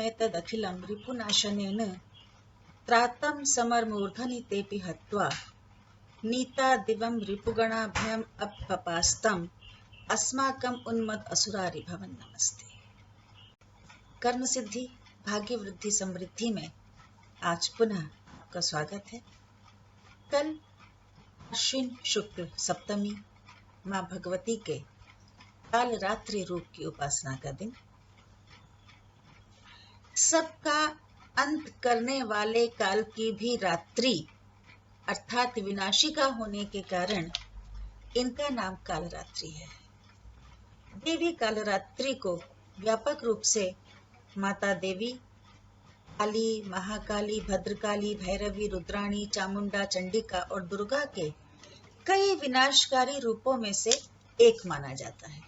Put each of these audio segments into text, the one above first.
सर्वमेतदखिलं रिपुनाशनेन त्रातं समरमूर्धनि तेऽपि हत्वा नीता दिवं रिपुगणाभ्याम् अपपास्तम् अस्माकम् उन्मद असुरारि भवन नमस्ते। कर्म सिद्धि भाग्य वृद्धि समृद्धि में आज पुनः आपका स्वागत है। कल अश्विन शुक्ल सप्तमी माँ भगवती के काल रात्रि रूप की उपासना का दिन। सबका अंत करने वाले काल की भी रात्रि अर्थात विनाशिका होने के कारण इनका नाम कालरात्रि है। देवी कालरात्रि को व्यापक रूप से माता देवी, काली, महाकाली, भद्रकाली, भैरवी, रुद्राणी, चामुंडा, चंडिका और दुर्गा के कई विनाशकारी रूपों में से एक माना जाता है।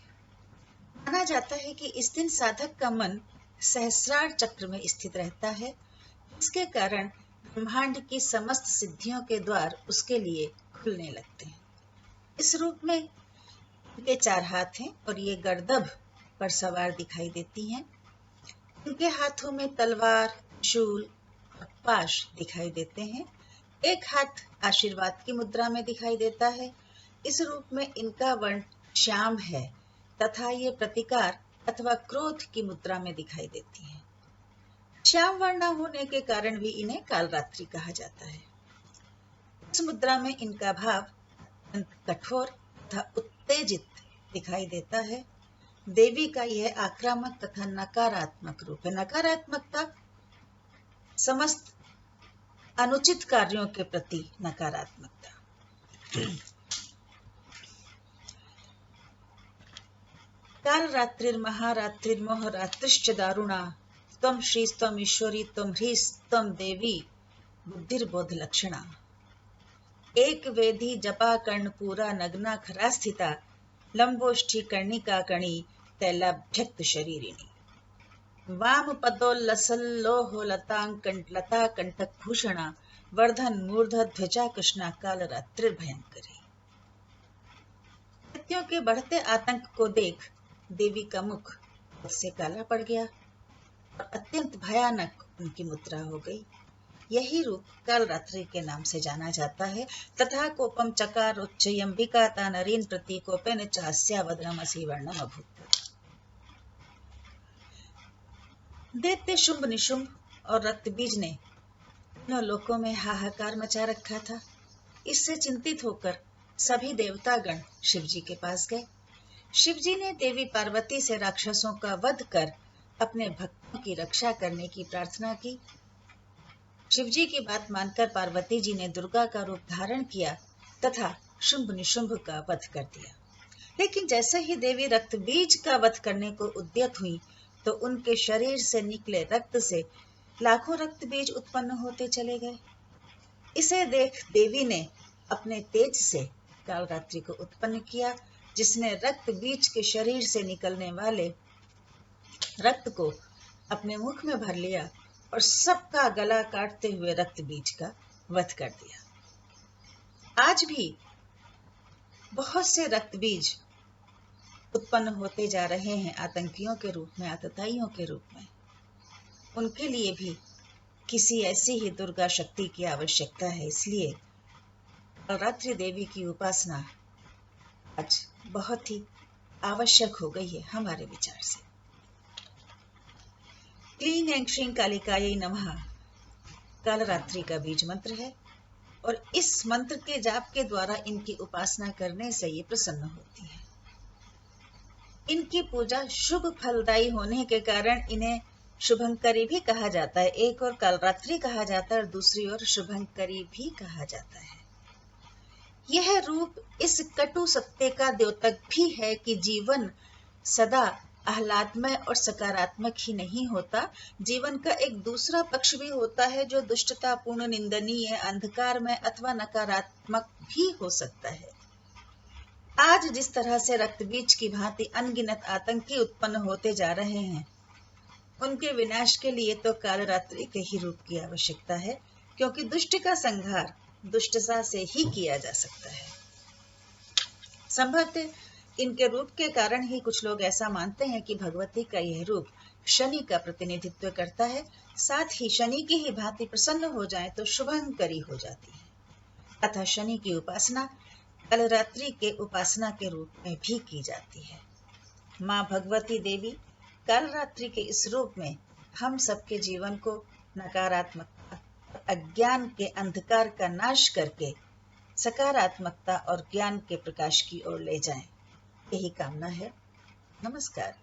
माना जाता है कि इस दिन साधक का मन सहस्रार चक्र में स्थित रहता है, इसके कारण ब्रह्मांड की समस्त सिद्धियों के द्वार उसके लिए खुलने लगते हैं। इस रूप में इनके 4 हाथ हैं और ये गर्दभ पर सवार दिखाई देती हैं। इनके हाथों में तलवार, शूल और पाश दिखाई देते हैं। एक हाथ आशीर्वाद की मुद्रा में दिखाई देता है। इस रूप में इनका वर्ण श्याम है तथा ये प्रतिकार अथवा क्रोध की मुद्रा में दिखाई देती है। श्याम वर्ण होने के कारण भी इन्हें कालरात्रि कहा जाता है। इस मुद्रा में इनका भाव अत्यंत कठोर तथा उत्तेजित दिखाई देता है। देवी का यह आक्रामक तथा नकारात्मक रूप है। नकारात्मकता समस्त अनुचित कार्यों के प्रति नकारात्मकता। कालरात्रिर्महारात्रिर्मोह रात्रिश्च दारुणा त्वं श्रीस्त्वं ईश्वरी त्वं ह्रीस्त्वं देवी बुद्धिर्बोध लक्षणा। एक वेदी जपा कर्ण पूरा नग्ना खरा स्थिता लंबोष्ठी कर्णिका कणी तैलाभ्यक्त शरीरिणी। वाम पदोल्लसल्लोह लता कंटक भूषणा वर्धन मूर्ध ध्वजा कृष्णा कालरात्रिर्भयंकरी। दैत्यों के बढ़ते आतंक को देख देवी का मुख उससे काला पड़ गया और अत्यंत भयानक उनकी मुद्रा हो गई। यही रूप कालरात्रि के नाम से जाना जाता है। तथा कोपम चकार उच्चयंबिका ता नरीन प्रति कोपेन चास्या वदनमसि वर्णम अभूत। दैत्य शुंभ निशुंभ और रक्तबीज ने तीनों लोकों में हाहाकार मचा रखा था। इससे चिंतित होकर सभी देवतागण शिवजी के पास गए। शिवजी ने देवी पार्वती से राक्षसों का वध कर अपने भक्तों की रक्षा करने की प्रार्थना की। शिवजी की बात मानकर पार्वती जी ने दुर्गा का रूप धारण किया तथा शुंभ निशुंभ का वध कर दिया। लेकिन जैसे ही देवी रक्तबीज का वध करने को उद्यत हुई तो उनके शरीर से निकले रक्त से लाखों रक्तबीज उत्पन्न होते चले गए। इसे देख देवी ने अपने तेज से कालरात्रि को उत्पन्न किया, जिसने रक्त बीज के शरीर से निकलने वाले रक्त को अपने मुख में भर लिया और सबका गला काटते हुए रक्त बीज का वध कर दिया। आज भी बहुत से रक्त बीज उत्पन्न होते जा रहे हैं आतंकियों के रूप में, आतताइयों के रूप में। उनके लिए भी किसी ऐसी ही दुर्गा शक्ति की आवश्यकता है। इसलिए कालरात्रि देवी की उपासना आज बहुत ही आवश्यक हो गई है हमारे विचार से। क्लीं ऐं श्रीं कालिकायै नमः कालरात्रि का बीज मंत्र है और इस मंत्र के जाप के द्वारा इनकी उपासना करने से ये प्रसन्न होती है। इनकी पूजा शुभ फलदायी होने के कारण इन्हें शुभंकरी भी कहा जाता है। एक और कालरात्रि कहा जाता है और दूसरी ओर शुभंकरी भी कहा जाता है। यह रूप इस कटु सत्य का द्योतक भी है कि जीवन सदा आह्लादमय और सकारात्मक ही नहीं होता। जीवन का एक दूसरा पक्ष भी होता है जो दुष्टतापूर्ण, निंदनीय, अंधकारमय अथवा नकारात्मक भी हो सकता है। आज जिस तरह से रक्तबीज की भांति अनगिनत आतंकी उत्पन्न होते जा रहे हैं, उनके विनाश के लिए तो कालरात्रि के ही रूप की आवश्यकता है, क्योंकि दुष्ट का संहार दुष्टता से ही किया जा सकता है। संभवतः इनके रूप के कारण ही कुछ लोग ऐसा मानते हैं कि भगवती का यह रूप शनि का प्रतिनिधित्व करता है। साथ ही शनि की ही भांति प्रसन्न हो जाए तो शुभंकरी हो जाती है। अतः शनि की उपासना कालरात्रि के उपासना के रूप में भी की जाती है। माँ भगवती देवी कालरात्रि के इस रूप में हम सबके जीवन को नकारात्मकता और अज्ञान के अंधकार का नाश करके सकारात्मकता और ज्ञान के प्रकाश की ओर ले जाएं, यही कामना है। नमस्कार।